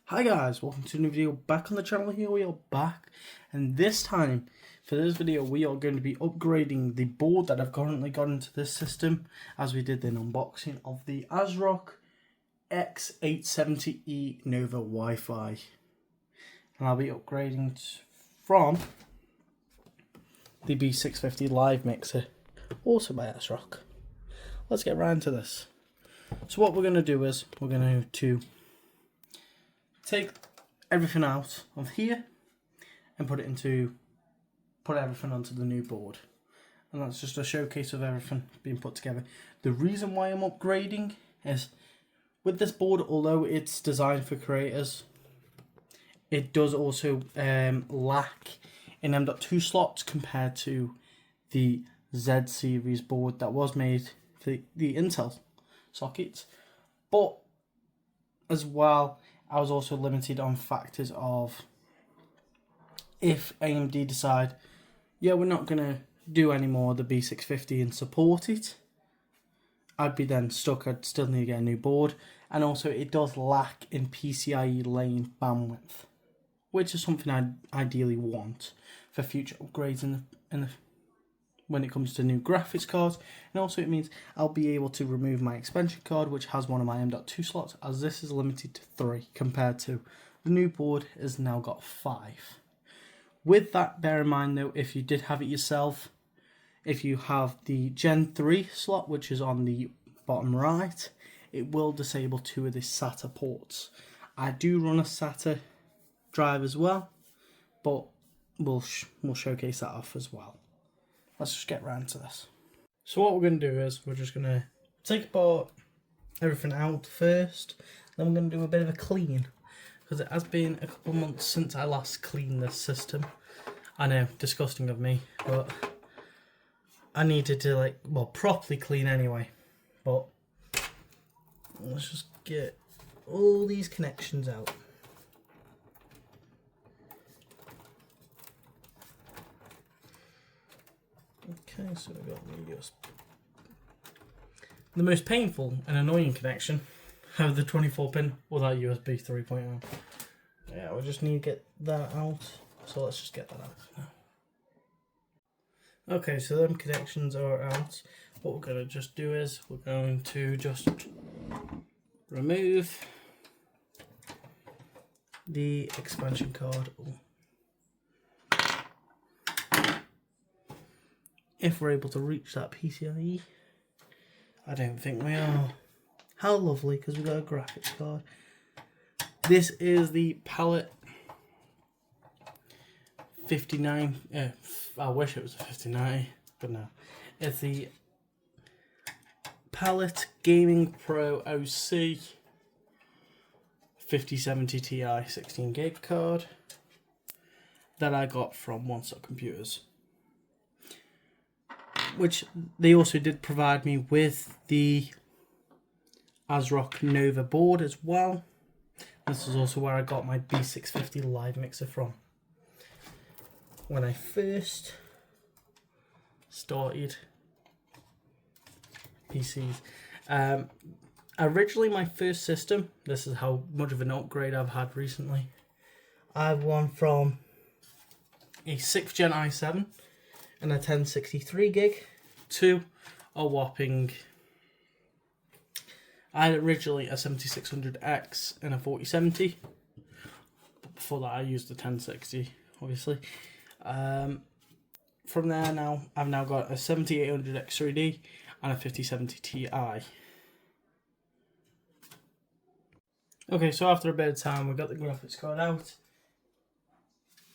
Hi guys, welcome to a new video back on the channel. Here we are back, and this time for this video we are going to be upgrading the board that I've currently got into this system, as we did an unboxing of the ASRock X870E Nova Wi-Fi, and I'll be upgrading from the B650 live mixer, also by ASRock. Let's get right into this. So what we're going to do is we're going to take everything out of here and put everything onto the new board, and that's just a showcase of everything being put together. The reason why I'm upgrading is with this board, although it's designed for creators, it does also lack in M.2 slots compared to the Z series board that was made for the Intel sockets. But as well, I was also limited on factors of if AMD decide, yeah, we're not going to do any more of the B650 and support it, I'd be then stuck. I'd still need to get a new board, and also it does lack in PCIe lane bandwidth, which is something I ideally want for future upgrades when it comes to new graphics cards. And also it means I'll be able to remove my expansion card, which has one of my M.2 slots, as this is limited to 3 compared to the new board has now got 5. With that, bear in mind though, if you did have it yourself, if you have the Gen 3 slot, which is on the bottom right, it will disable 2 of the SATA ports. I do run a SATA drive as well, but we'll showcase that off as well. Let's just get round to this. So what we're going to do is we're just going to take apart everything out first, then we're going to do a bit of a clean, because it has been a couple of months since I last cleaned this system. I know, disgusting of me, but I needed to properly clean anyway. But let's just get all these connections out. Okay, so we've got the USB. The most painful and annoying connection of the 24-pin without USB 3.0. Yeah, we just need to get that out. So let's just get that out now. Okay, so them connections are out. What we're going to just do is we're going to just remove the expansion card. If we're able to reach that PCIe. I don't think we are. How lovely, because we've got a graphics card. This is the Palette 59. I wish it was a 59, but no. It's the Palette Gaming Pro OC 5070 Ti 16 gig card that I got from One Stop Computers, which they also did provide me with the ASRock Nova board as well. This is also where I got my B650 live mixer from when I first started PCs. Originally my first system, this is how much of an upgrade I've had recently, I've won from a 6th gen i7 and a 1063 gig to a whopping, I had originally a 7600X and a 4070, but before that I used the 1060 obviously. From there now I've now got a 7800X3D and a 5070 Ti. Okay, so after a bit of time we got the graphics card out.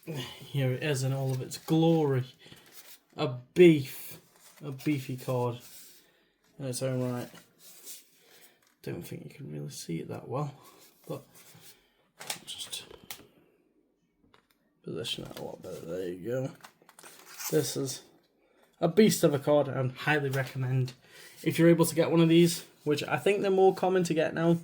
Here it is in all of its glory. A beefy card in its own right. Don't think you can really see it that well, but I'll just position it a lot better. There you go. This is a beast of a card, and highly recommend if you're able to get one of these, which I think they're more common to get now.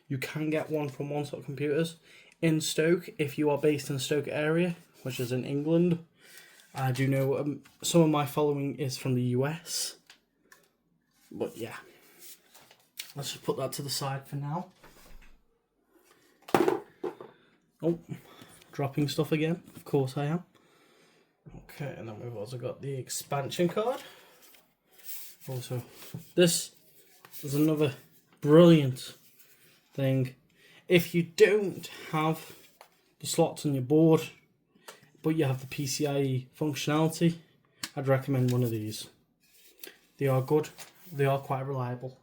You can get one from One Stop Computers in Stoke if you are based in the Stoke area, which is in England. I do know some of my following is from the US, but yeah, let's just put that to the side for now. Oh, dropping stuff again. Of course I am. Okay, and then we've also got the expansion card. Also, this is another brilliant thing. If you don't have the slots on your board, but you have the PCIe functionality, I'd recommend one of these. They are good. They are quite reliable.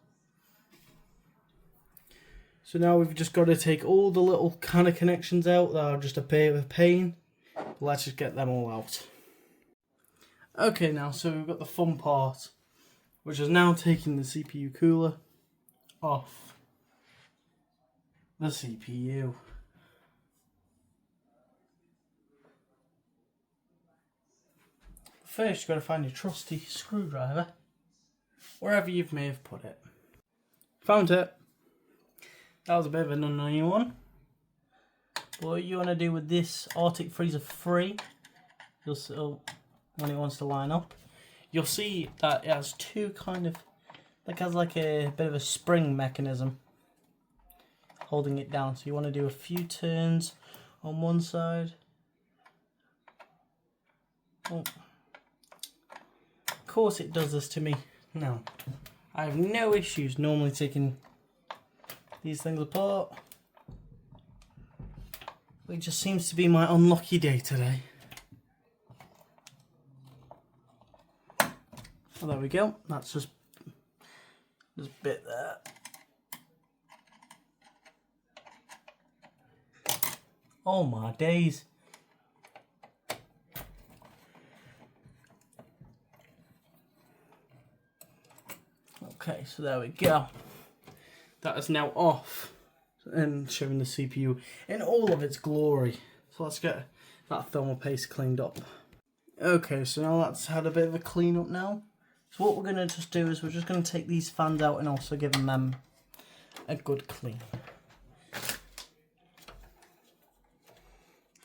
So now we've just got to take all the little kind of connections out that are just a bit of a pain. Let's just get them all out. Okay, now so we've got the fun part, which is now taking the CPU cooler off the CPU. First, you've got to find your trusty screwdriver, wherever you may have put it. Found it. That was a bit of an unknown one. What you want to do with this Arctic Freezer 3, you'll see, when it wants to line up, you'll see that it has two kind of, like has like a bit of a spring mechanism holding it down. So you want to do a few turns on one side. Oh. Of course it does this to me. No, I have no issues normally taking these things apart. It just seems to be my unlucky day today. Oh, there we go. That's just a bit there. Oh my days. Okay, so there we go. That is now off and showing the CPU in all of its glory. So let's get that thermal paste cleaned up. Okay, so now that's had a bit of a clean up now. So what we're going to just do is we're just going to take these fans out and also give them a good clean.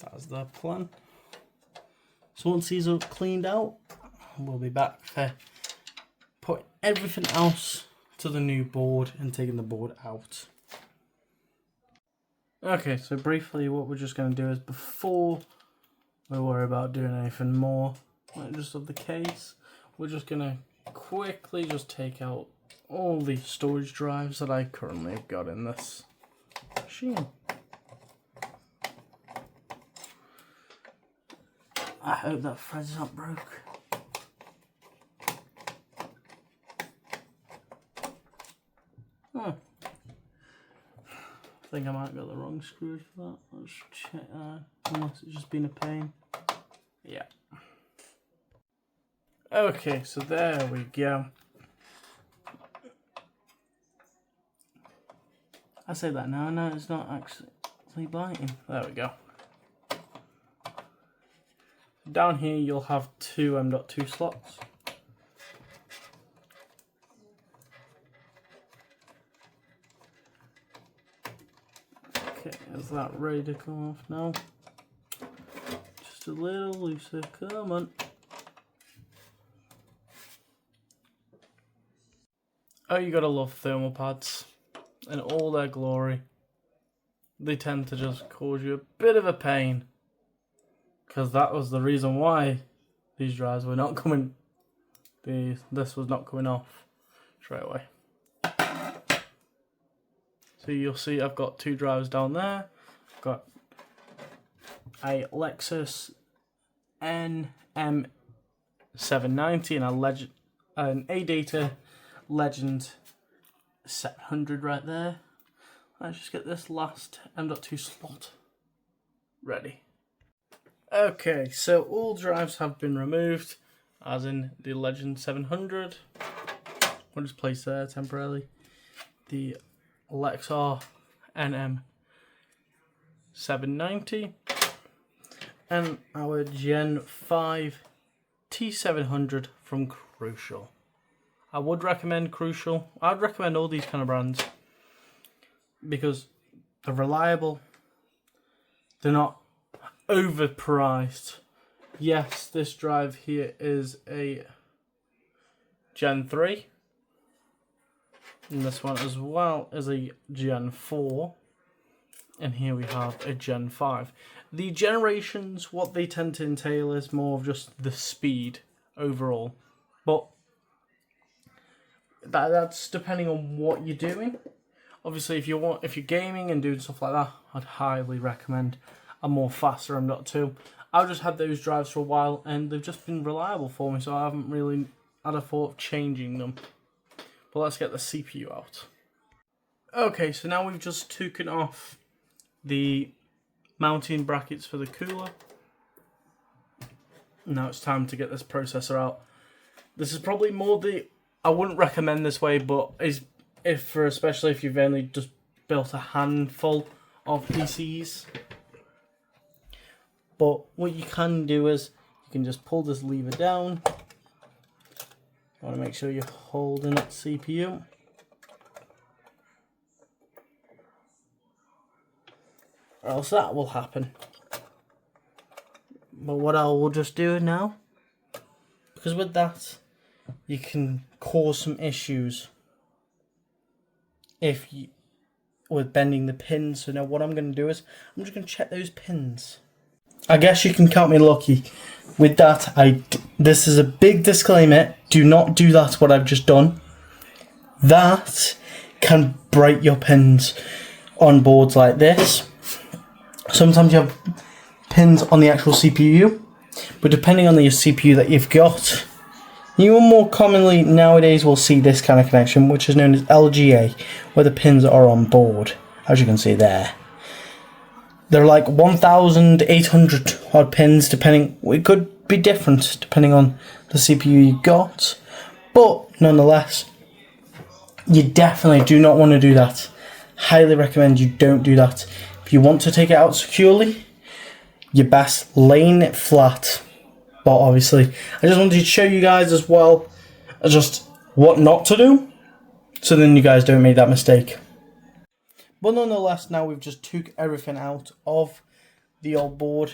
That's the plan. So once these are cleaned out, we'll be back for putting everything else to the new board and taking the board out. Okay, so briefly what we're just going to do is, before we worry about doing anything more, like just of the case, we're just going to quickly just take out all the storage drives that I currently have got in this machine. I hope that thread's not broke. Oh. I think I might have got the wrong screw for that. Let's check that. Unless it's just been a pain. Yeah. Okay, so there we go. I say that now, no, it's not actually biting. There we go. Down here you'll have two M.2 slots. Okay, is that ready to come off now? Just a little looser, come on. Oh, you gotta love thermal pads in all their glory. They tend to just cause you a bit of a pain, because that was the reason why these drives were not coming. This was not coming off straight away. So you'll see I've got two drives down there. I've got a Lexus NM790 and an ADATA Legend 700 right there. Let's just get this last M.2 slot ready. Okay, so all drives have been removed, as in the Legend 700. We'll just place there temporarily. The Lexar NM790 and our Gen 5 T700 from Crucial. I would recommend Crucial. I'd recommend all these kind of brands because they're reliable, they're not overpriced. Yes, this drive here is a Gen 3. And this one as well is a Gen 4. and here we have a Gen 5. The generations, what they tend to entail is more of just the speed overall, but that's depending on what you're doing. Obviously, if you're gaming and doing stuff like that, I'd highly recommend a more faster M.2. I've just had those drives for a while, and they've just been reliable for me, so I haven't really had a thought of changing them. But let's get the CPU out. Okay, so now we've just taken off the mounting brackets for the cooler. Now it's time to get this processor out. This is probably more I wouldn't recommend this way, but especially if you've only just built a handful of PCs. But what you can do is you can just pull this lever down. You want to make sure you're holding it CPU. Or else that will happen. But what I will just do now, because with that you can cause some issues with bending the pins. So now what I'm going to do is I'm just going to check those pins. I guess you can count me lucky. With that, this is a big disclaimer. Do not do that, what I've just done. That can break your pins on boards like this. Sometimes you have pins on the actual CPU, but depending on the CPU that you've got, you more commonly nowadays will see this kind of connection, which is known as LGA, where the pins are on board, as you can see there. They're like 1,800 odd pins, depending. It could be different depending on the CPU you got, but nonetheless, you definitely do not want to do that. Highly recommend you don't do that. If you want to take it out securely, you're best laying it flat. But obviously, I just wanted to show you guys as well just what not to do, so then you guys don't make that mistake. But nonetheless, now we've just took everything out of the old board.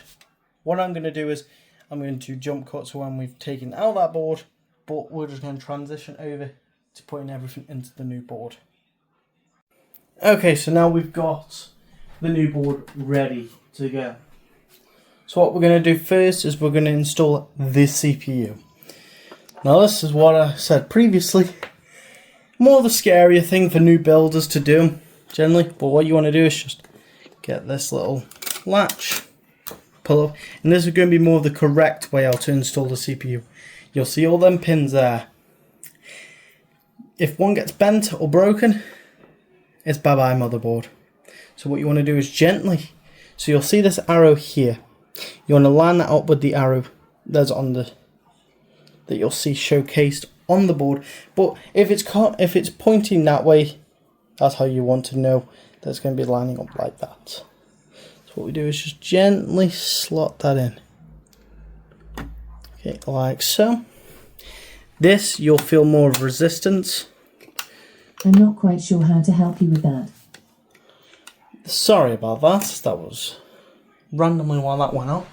What I'm going to do is I'm going to jump cut to when we've taken out that board, but we're just going to transition over to putting everything into the new board. Okay, so now we've got the new board ready to go. So what we're going to do first is we're going to install this CPU. Now this is what I said previously, more of the scarier thing for new builders to do generally, but what you want to do is just get this little latch, pull up, and this is going to be more of the correct way how to install the CPU. You'll see all them pins there. If one gets bent or broken, it's bye bye motherboard. So what you want to do is gently, so you'll see this arrow here. You want to line that up with the arrow that's on that you'll see showcased on the board. But if it's pointing that way, that's how you want to know that it's going to be lining up like that. So what we do is just gently slot that in. Okay, like so. This, you'll feel more of resistance. I'm not quite sure how to help you with that. Sorry about that. That was randomly while that went up.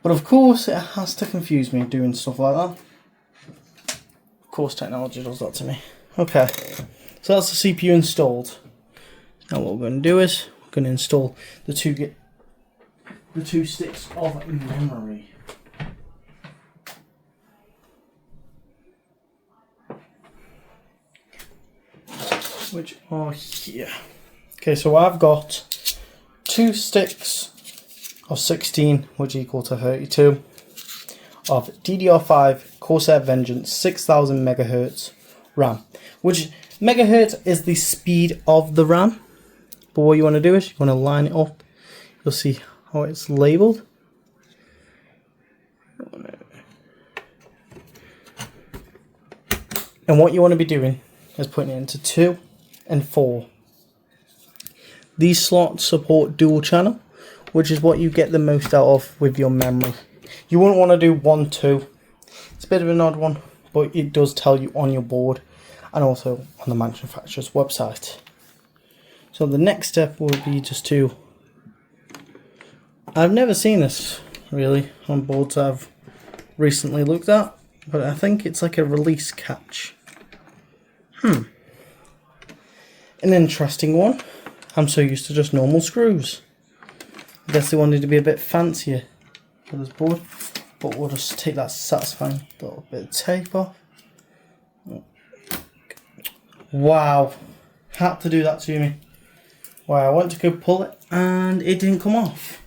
But of course, it has to confuse me doing stuff like that. Of course, technology does that to me. Okay, so that's the CPU installed. Now what we're going to do is we're going to install the two sticks of memory. Which are here. Okay, so I've got 2 sticks of 16, which equal to 32, of DDR5 Corsair Vengeance 6000 megahertz RAM, which megahertz is the speed of the RAM. But what you want to do is you want to line it up. You'll see how it's labeled. And what you want to be doing is putting it into 2 and 4. These slots support dual channel, which is what you get the most out of with your memory. You wouldn't want to do 1, 2. It's a bit of an odd one, but it does tell you on your board and also on the manufacturer's website. So the next step will be just to, I've never seen this really on boards I've recently looked at, but I think it's like a release catch. An interesting one. I'm so used to just normal screws. I guess they wanted to be a bit fancier for this board, but we'll just take that satisfying little bit of tape off. Wow, had to do that to me. Wow, I went to go pull it and it didn't come off.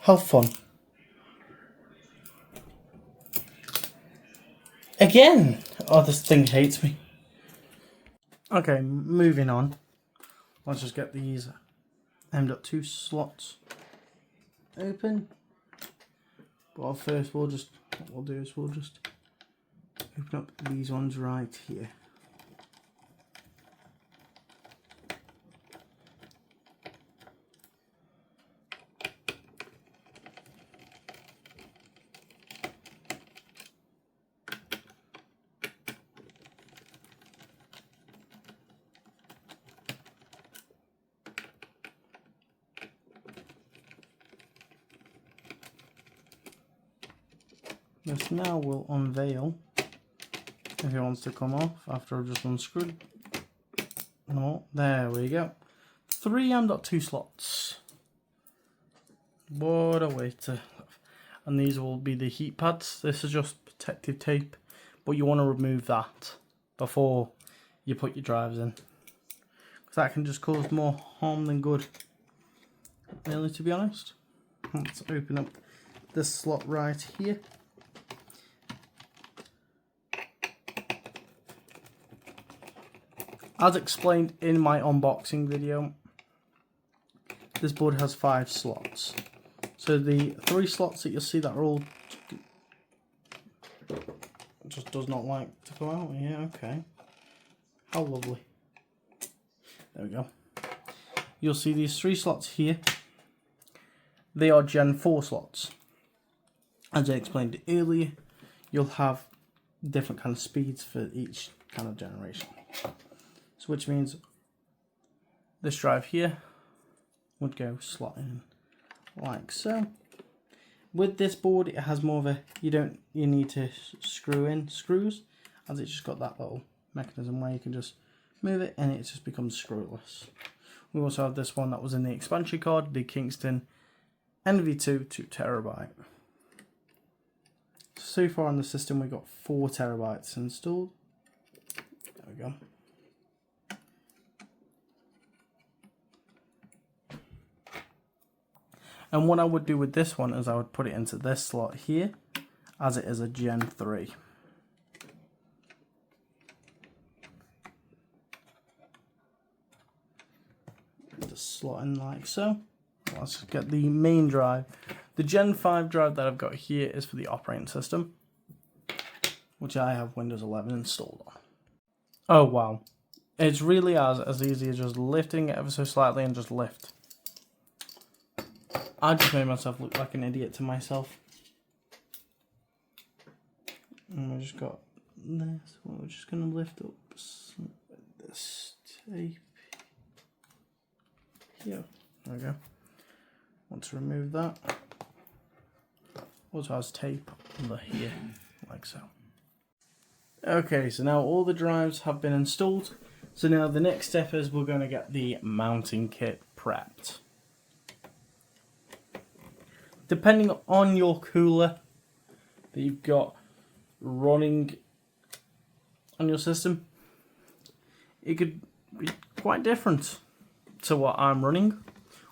How fun. Again! Oh, this thing hates me. Okay, moving on. Let's just get these M.2 slots open. But first what we'll do is we'll just open up these ones right here. This now will unveil if it wants to come off after I've just unscrewed them all. There we go. 3 M.2 slots. What a way to... And these will be the heat pads. This is just protective tape, but you want to remove that before you put your drives in, because that can just cause more harm than good, really, to be honest. Let's open up this slot right here. As explained in my unboxing video, this board has 5 slots. So the 3 slots that you'll see that are all just does not like to go out. Yeah, okay. How lovely. There we go. You'll see these 3 slots here. They are Gen 4 slots. As I explained earlier, you'll have different kind of speeds for each kind of generation. So which means this drive here would go slot in like so. With this board, it has more of a, you need to screw in screws, as it's just got that little mechanism where you can just move it and it just becomes screwless. We also have this one that was in the expansion card, the Kingston NV2 2TB. So far on the system we got 4 TB installed. There we go. And what I would do with this one is I would put it into this slot here, as it is a Gen 3. Just slot in like so. Let's get the main drive. The Gen 5 drive that I've got here is for the operating system, which I have Windows 11 installed on. Oh wow. It's really as easy as just lifting it ever so slightly and just lift. I just made myself look like an idiot to myself. And we just got this. We're just going to lift up this tape. Yeah, there we go. Want to remove that. Also has tape under here, like so. Okay, so now all the drives have been installed. So now the next step is we're going to get the mounting kit prepped. Depending on your cooler that you've got running on your system, it could be quite different to what I'm running,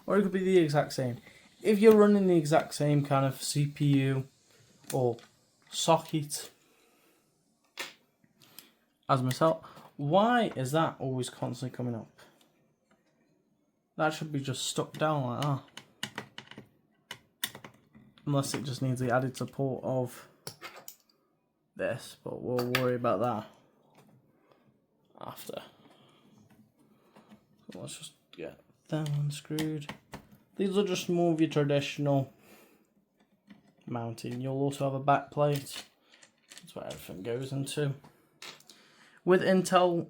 or it could be the exact same. If you're running the exact same kind of CPU or socket as myself, why is that always constantly coming up? That should be just stuck down like that. Unless it just needs the added support of this, but we'll worry about that after. So let's just get that one screwed. These are just more of your traditional mounting. You'll also have a back plate. That's what everything goes into. With Intel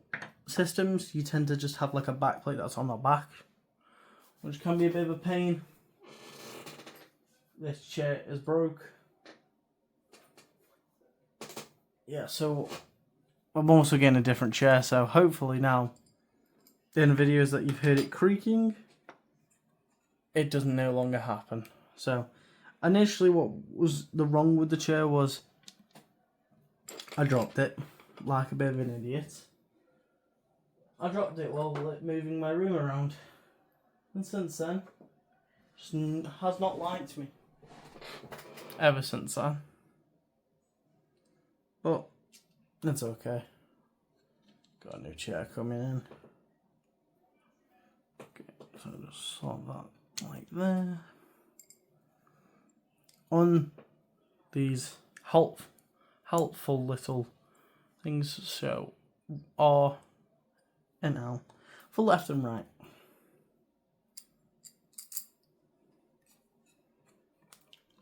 systems, you tend to just have like a back plate that's on the back, which can be a bit of a pain. This chair is broke. Yeah, so I'm also getting a different chair, so hopefully now in videos that you've heard it creaking, it does no longer happen. So initially what was the wrong with the chair was I dropped it like a bit of an idiot. I dropped it while moving my room around, and since then just has not liked me ever since then. But that's okay. Got a new chair coming in. Okay, so just slot that like there. On these helpful little things, so R and L for left and right.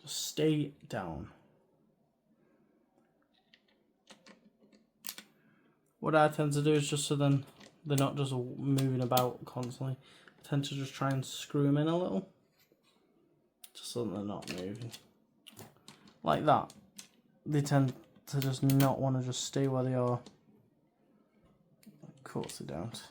Just stay down. What I tend to do is just so then they're not just moving about constantly, I tend to just try and screw them in a little, just so they're not moving. Like that. They tend to just not want to just stay where they are. Of course they don't.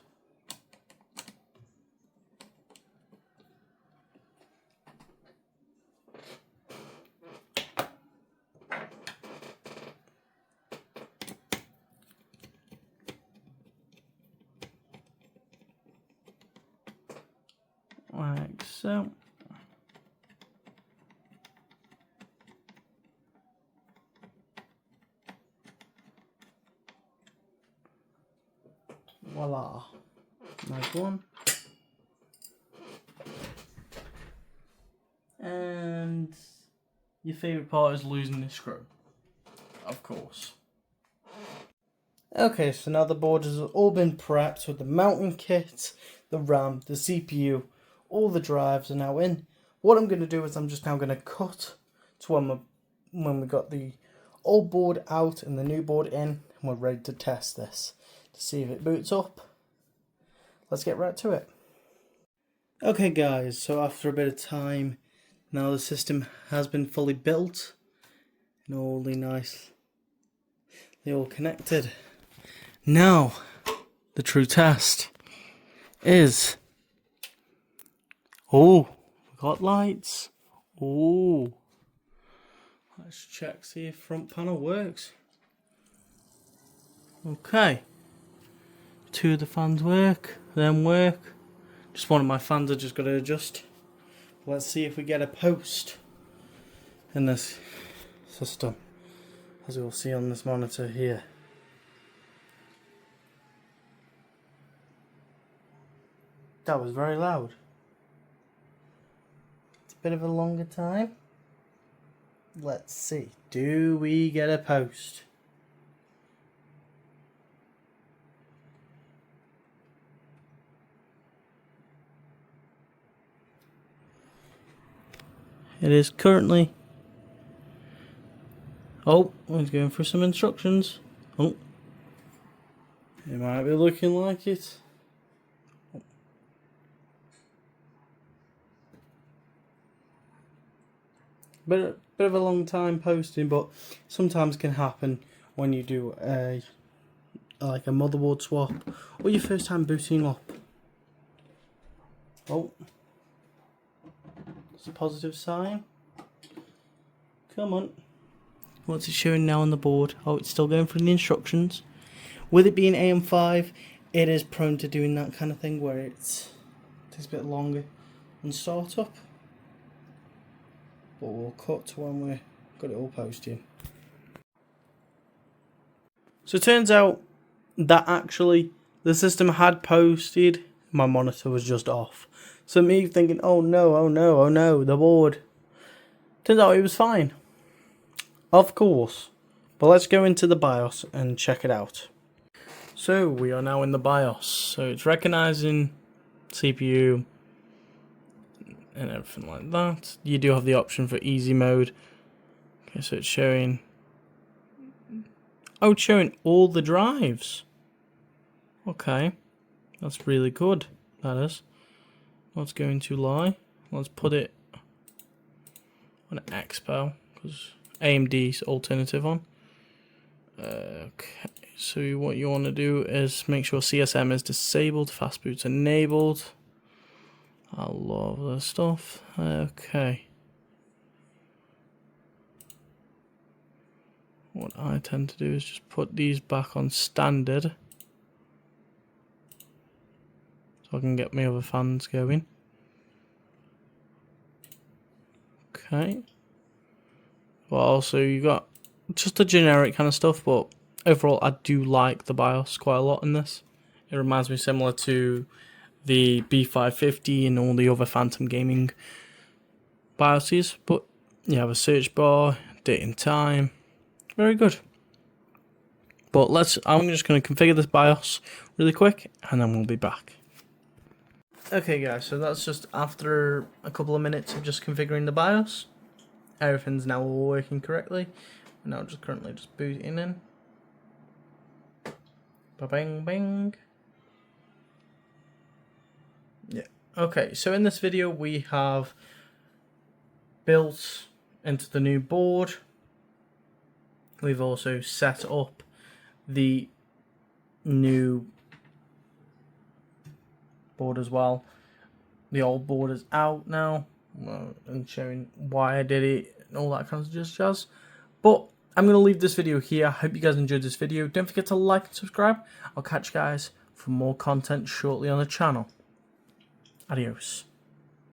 Like so. Voila. Nice one. And your favourite part is losing the screw. Of course. Okay, so now the board has all been prepped with the mounting kit, the RAM, the CPU, all the drives are now in. What I'm going to do is I'm just now going to cut to when we got the old board out and the new board in, and we're ready to test this to see if it boots up. Let's get right to it. Okay guys, so after a bit of time, now the system has been fully built and all nicely all connected. Now, the true test is, oh, we got lights. Oh, let's check, see if front panel works. Okay, 2 of the fans work, them work. Just one of my fans I just got to adjust. Let's see if we get a post in this system, as you'll see on this monitor here. That was very loud. It's a bit of a longer time. Let's see. Do we get a post? It is currently... Oh, he's going for some instructions. Oh. It might be looking like it. Bit of a long time posting, but sometimes can happen when you do like a motherboard swap or your first time booting up. Oh, it's a positive sign. Come on. What's it showing now on the board? Oh, it's still going through the instructions. With it being AM5, it is prone to doing that kind of thing where it takes a bit longer on startup. But we'll cut to when we've got it all posted. So it turns out that actually the system had posted, my monitor was just off. So me thinking, oh no, the board. Turns out it was fine. Of course. But let's go into the BIOS and check it out. So we are now in the BIOS. So it's recognizing CPU and everything like that. You do have the option for easy mode. Okay, so it's showing... Oh, it's showing all the drives. Okay. That's really good. That is. What's going to lie? Let's put it on Expo, because AMD's alternative on. Okay. so what you want to do is make sure CSM is disabled, fast boot's enabled. I love this stuff. Okay. What I tend to do is just put these back on standard, so I can get my other fans going. Okay. But also you got just the generic kind of stuff, but overall I do like the BIOS quite a lot in this. It reminds me similar to the B550 and all the other Phantom Gaming BIOSes, but you have a search bar, date and time. Very good. But I'm just going to configure this BIOS really quick and then we'll be back. Okay guys, so that's just after a couple of minutes of just configuring the BIOS. Everything's now all working correctly. We're now just currently just booting in. Ba-bang bang. Yeah. Okay, so in this video we have built into the new board. We've also set up the new board as well. The old board is out now, and showing why I did it and all that kind of jazz. But I'm going to leave this video here. I hope you guys enjoyed this video. Don't forget to like and subscribe. I'll catch you guys for more content shortly on the channel. Adios.